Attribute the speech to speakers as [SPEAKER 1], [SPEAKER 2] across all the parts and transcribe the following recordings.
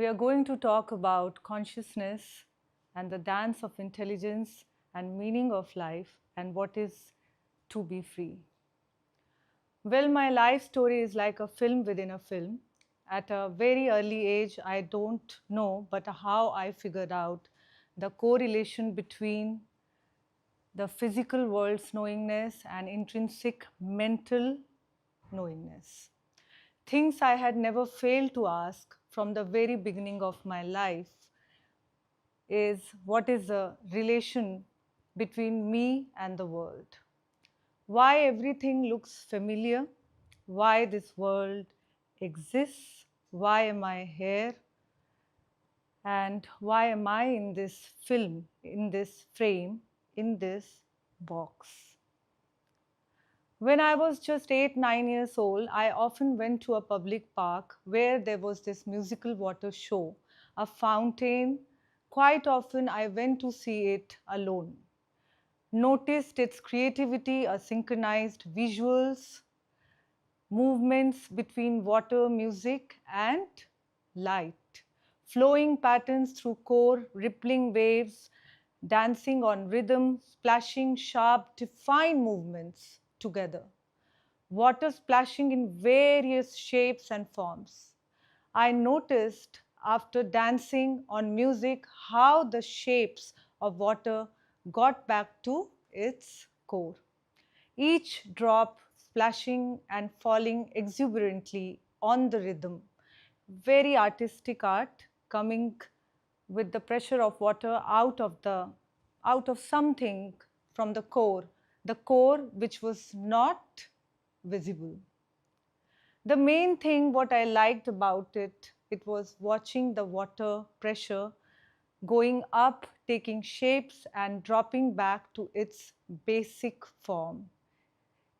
[SPEAKER 1] we are going to talk about consciousness and the dance of intelligence and meaning of life and what is to be free. Well, my life story is like a film within a film. At a very early age, I don't know, but how I figured out the correlation between the physical world's knowingness and intrinsic mental knowingness. Things I had never failed to ask from the very beginning of my life is what is the relation between me and the world? Why everything looks familiar? Why this world exists? Why am I here? And why am I in this film, in this frame, in this box? When I was just 8, 9 years old, I often went to a public park where there was this musical water show, a fountain. Quite often I went to see it alone. Noticed its creativity, a synchronized visuals, movements between water, music, and light, flowing patterns through core, rippling waves, dancing on rhythm, splashing sharp, defined movements together. Water splashing in various shapes and forms. I noticed after dancing on music how the shapes of water got back to its core. Each drop splashing and falling exuberantly on the rhythm. Very artistic art coming with the pressure of water out of something from the core which was not visible. The main thing what I liked about it, it was watching the water pressure going up, taking shapes and dropping back to its basic form.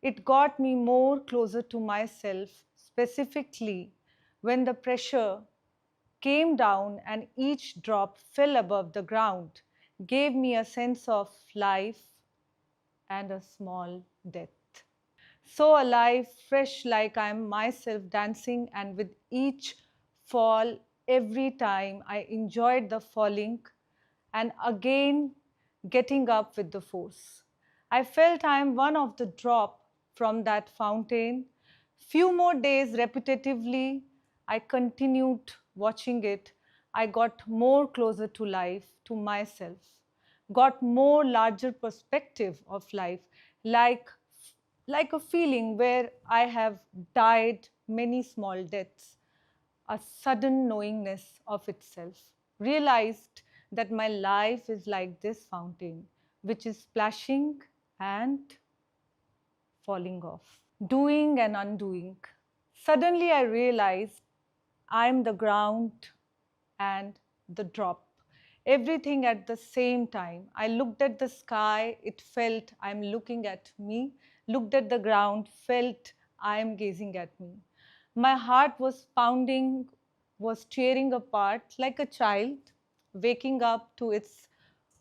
[SPEAKER 1] It got me more closer to myself, specifically when the pressure came down and each drop fell above the ground, gave me a sense of life and a small death. So alive, fresh, like I'm myself dancing, and with each fall, every time I enjoyed the falling and again getting up with the force. I felt I am one of the drop from that fountain. Few more days repetitively, I continued watching it. I got more closer to life, to myself, got more larger perspective of life, like like a feeling where I have died many small deaths, a sudden knowingness of itself, realized that my life is like this fountain, which is splashing and falling off, doing and undoing. Suddenly I realized I'm the ground and the drop. Everything at the same time. I looked at the sky, it felt I'm looking at me. Looked at the ground, felt I am gazing at me. My heart was pounding, was tearing apart like a child, waking up to its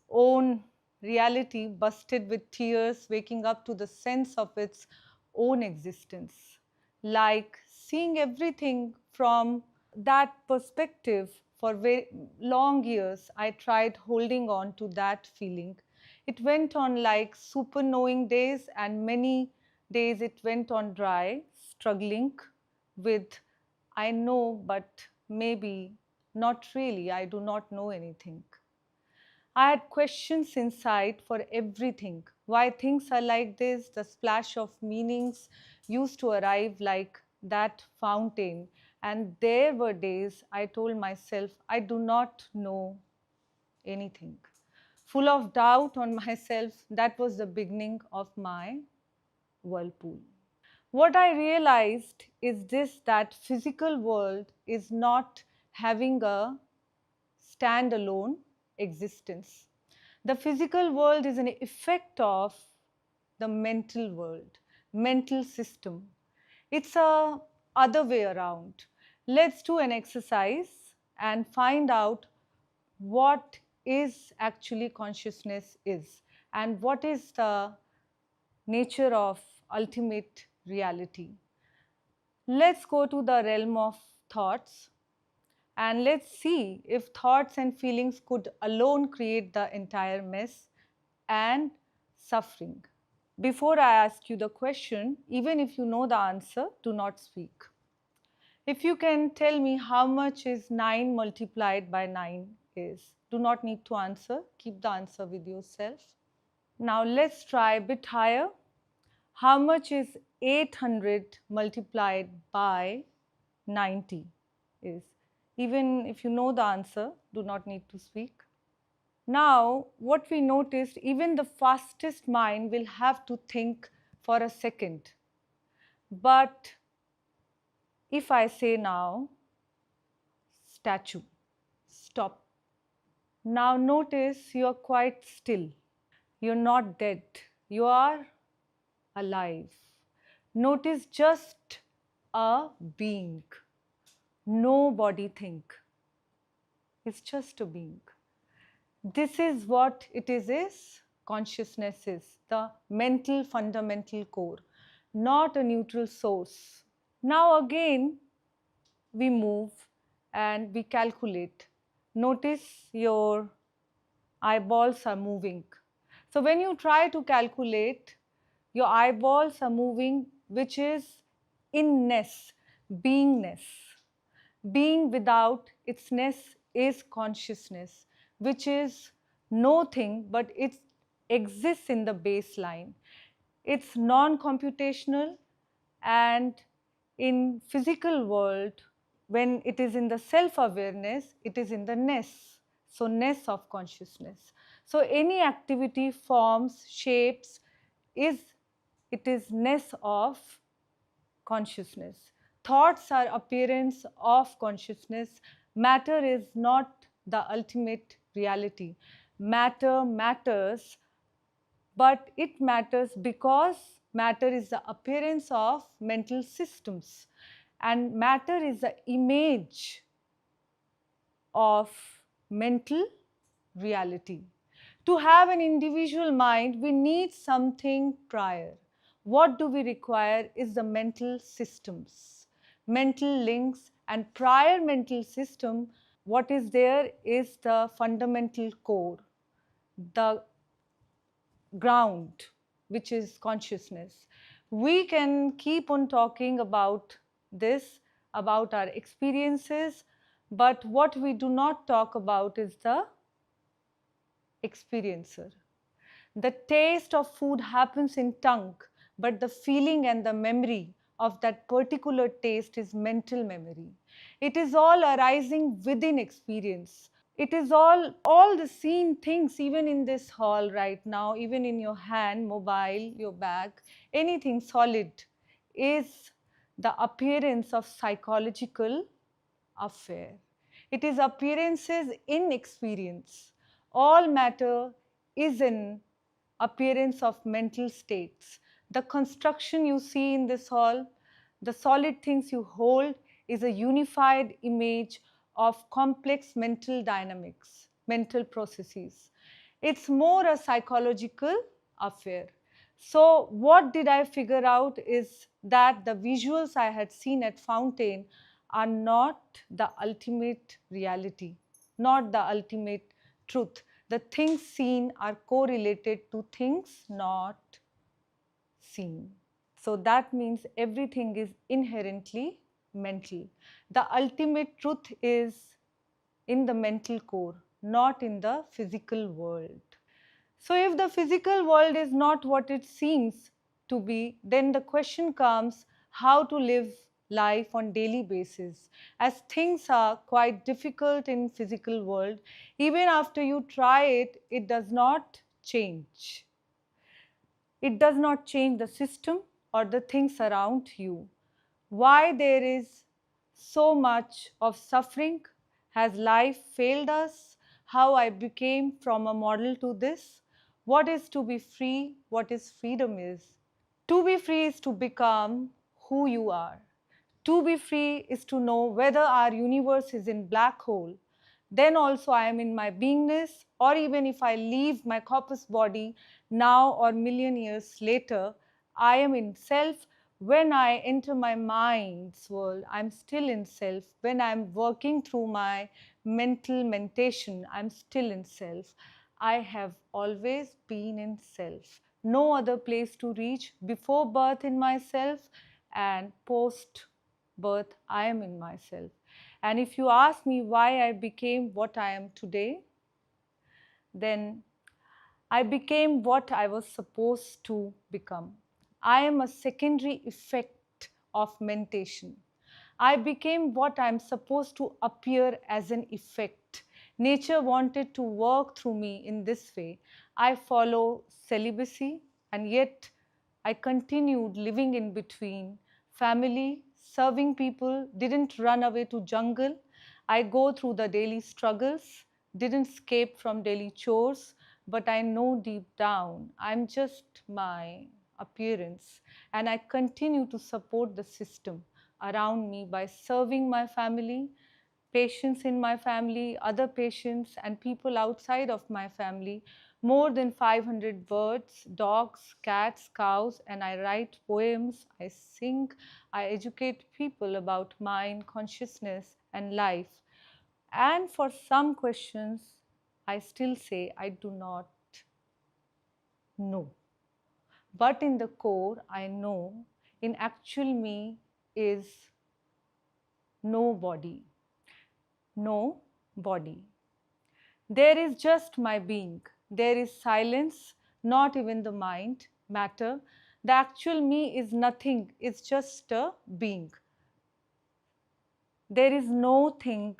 [SPEAKER 1] own reality, busted with tears, waking up to the sense of its own existence. Like seeing everything from that perspective for very long years, I tried holding on to that feeling. It went on like super knowing days, and many days it went on dry, struggling with I know, but maybe not really. I do not know anything. I had questions inside for everything. Why things are like this, the splash of meanings used to arrive like that fountain. And there were days I told myself, I do not know anything. Full of doubt on myself, that was the beginning of my whirlpool. What I realized is this, that physical world is not having a standalone existence. The physical world is an effect of the mental world, mental system. It's a other way around. Let's do an exercise and find out what is actually consciousness is and what is the nature of ultimate reality. Let's go to the realm of thoughts. And let's see if thoughts and feelings could alone create the entire mess and suffering. Before I ask you the question, even if you know the answer, do not speak. If you can tell me how much is 9 multiplied by 9 is, do not need to answer, keep the answer with yourself. Now let's try a bit higher. How much is 800 multiplied by 90 is? Even if you know the answer, do not need to speak. Now, what we noticed, even the fastest mind will have to think for a second. But if I say now, statue, stop. Now notice you are quite still. You're not dead. You are alive. Notice just a being. No body think. It's just a being. This is what it is consciousness is, the mental fundamental core, not a neutral source. Now again, we move and we calculate. Notice your eyeballs are moving. So when you try to calculate, your eyeballs are moving, which is inness, beingness. Being without its ness is consciousness, which is nothing but it exists in the baseline. It's non-computational, and in physical world, when it is in the self-awareness, it is in the ness. So ness of consciousness. So any activity, forms, shapes, it is ness of consciousness. Thoughts are appearance of consciousness. Matter is not the ultimate reality. Matter matters, but it matters because matter is the appearance of mental systems, and matter is the image of mental reality. To have an individual mind, we need something prior. What do we require is the mental systems, mental links, and prior mental system. What is there is the fundamental core, the ground, which is consciousness. We can keep on talking about this, about our experiences, but what we do not talk about is the experiencer. The taste of food happens in tongue, but the feeling and the memory of that particular taste is mental memory. It is all arising within experience. It is all the seen things, even in this hall right now, even in your hand, mobile, your bag, anything solid is the appearance of psychological affair. It is appearances in experience. All matter is an appearance of mental states. The construction you see in this hall, the solid things you hold, is a unified image of complex mental dynamics, mental processes. It's more a psychological affair. So what did I figure out is that the visuals I had seen at Fountain are not the ultimate reality, not the ultimate truth. The things seen are correlated to things not seen. So that means everything is inherently mental. The ultimate truth is in the mental core, not in the physical world. So if the physical world is not what it seems to be, then the question comes how to live life on daily basis. As things are quite difficult in physical world, even after you try it, it does not change. It does not change the system or the things around you. Why there is so much of suffering? Has life failed us? How I became from a model to this? What is to be free? What is freedom is? To be free is to become who you are. To be free is to know whether our universe is in black hole. Then also I am in my beingness, or even if I leave my corpus body now or million years later, I am in self, When I enter my mind's world, I'm still in self. When I'm working through my mental mentation, I'm still in self. I have always been in self. No other place to reach before birth in myself, and post birth, I am in myself. And if you ask me why I became what I am today, then I became what I was supposed to become. I am a secondary effect of mentation. I became what I'm supposed to appear as an effect. Nature wanted to work through me in this way. I follow celibacy, and yet I continued living in between. Family, serving people, didn't run away to jungle. I go through the daily struggles, didn't escape from daily chores, but I know deep down I'm just my appearance, and I continue to support the system around me by serving my family, patients in my family, other patients, and people outside of my family. More than 500 birds, dogs, cats, cows, and I write poems, I sing, I educate people about mind, consciousness, and life. And for some questions, I still say I do not know. But in the core, I know in actual me is no body. No body. There is just my being. There is silence, not even the mind, matter. The actual me is nothing, it's just a being. There is no thing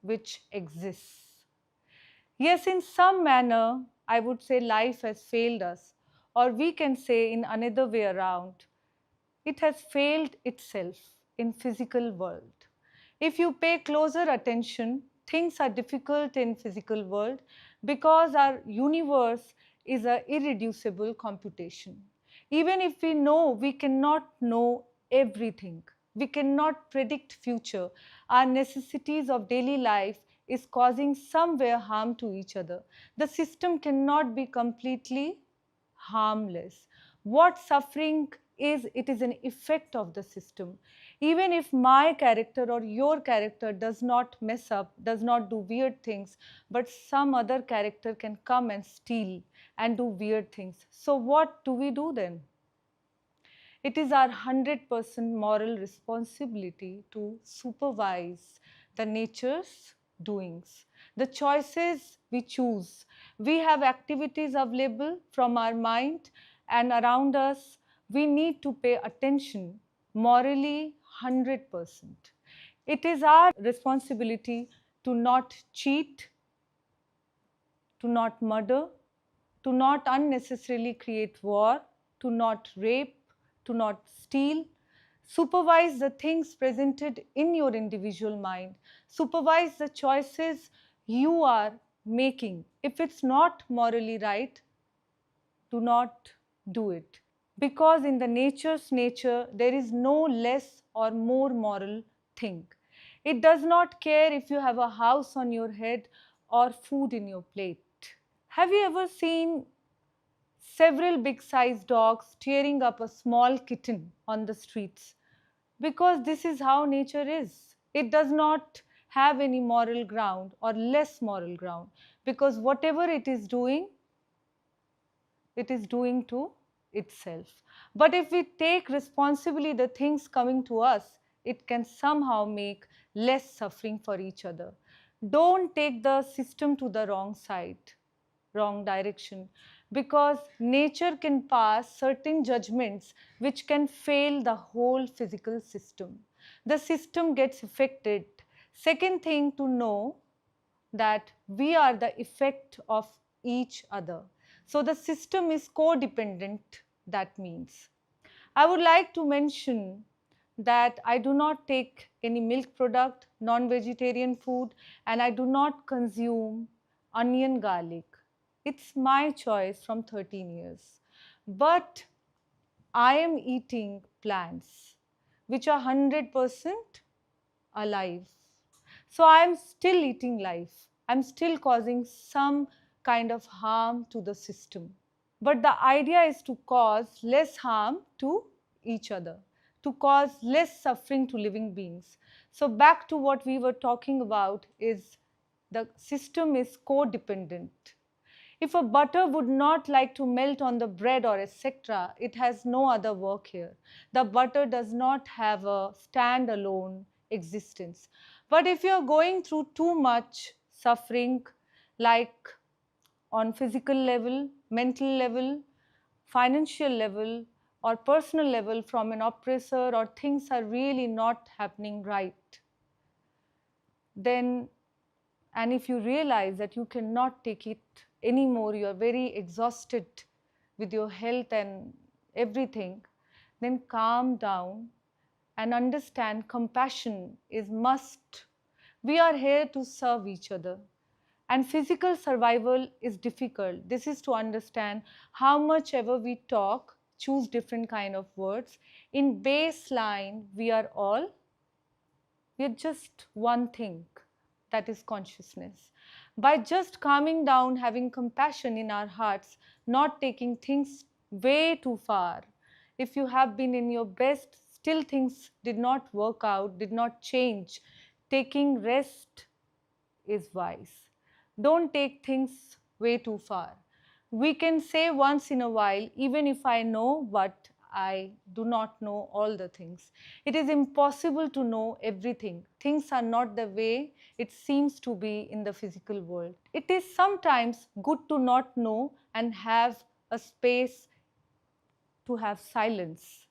[SPEAKER 1] which exists. Yes, in some manner, I would say life has failed us, or we can say in another way around, it has failed itself in physical world. If you pay closer attention, things are difficult in physical world because our universe is a irreducible computation. Even if we know, we cannot know everything. We cannot predict future. Our necessities of daily life is causing somewhere harm to each other. The system cannot be completely harmless. What suffering is, it is an effect of the system. Even if my character or your character does not mess up, does not do weird things, but some other character can come and steal and do weird things. So what do we do then? It is our 100% moral responsibility to supervise the nature's doings, the choices we choose. We have activities available from our mind and around us. We need to pay attention morally 100%. It is our responsibility to not cheat, to not murder, to not unnecessarily create war, to not rape, to not steal. Supervise the things presented in your individual mind. Supervise the choices you are making. If it's not morally right, do not do it. Because in the nature's nature, there is no less or more moral thing. It does not care if you have a house on your head or food in your plate. Have you ever seen several big sized dogs tearing up a small kitten on the streets? Because this is how nature is. It does not have any moral ground or less moral ground, because whatever it is doing to itself. But if we take responsibly the things coming to us, it can somehow make less suffering for each other. Don't take the system to the wrong side, wrong direction, because nature can pass certain judgments which can fail the whole physical system. The system gets affected. Second thing to know, that we are the effect of each other. So the system is codependent, that means. I would like to mention that I do not take any milk product, non-vegetarian food, and I do not consume onion garlic. It's my choice from 13 years. But I am eating plants which are 100% alive. So I am still eating life. I'm still causing some kind of harm to the system. But the idea is to cause less harm to each other, to cause less suffering to living beings. So back to what we were talking about is the system is codependent. If a butter would not like to melt on the bread or etc., it has no other work here. The butter does not have a standalone existence. But if you're going through too much suffering, like on physical level, mental level, financial level, or personal level from an oppressor, or things are really not happening right, then, and if you realize that you cannot take it anymore, you are very exhausted with your health and everything, then calm down and understand compassion is must. We are here to serve each other. And physical survival is difficult. This is to understand how much ever we talk, choose different kind of words. In baseline, we're just one thing, that is consciousness. By just calming down, having compassion in our hearts, not taking things way too far. If you have been in your best, still things did not work out, did not change, taking rest is wise. Don't take things way too far. We can say once in a while, even if I know, but I do not know all the things. It is impossible to know everything. Things are not the way it seems to be in the physical world. It is sometimes good to not know and have a space to have silence,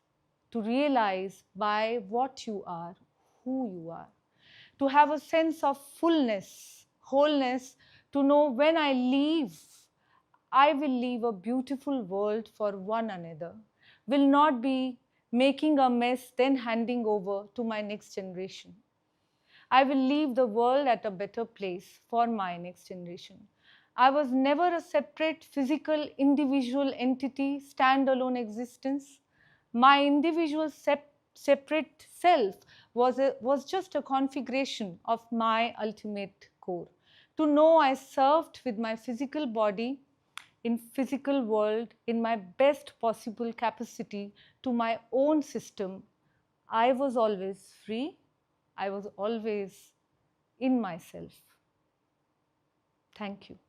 [SPEAKER 1] to realize by what you are, who you are, to have a sense of fullness, wholeness, to know when I leave, I will leave a beautiful world for one another, will not be making a mess, then handing over to my next generation. I will leave the world at a better place for my next generation. I was never a separate physical individual entity, standalone existence. My individual separate self was just a configuration of my ultimate core. To know I served with my physical body in physical world in my best possible capacity to my own system, I was always free. I was always in myself. Thank you.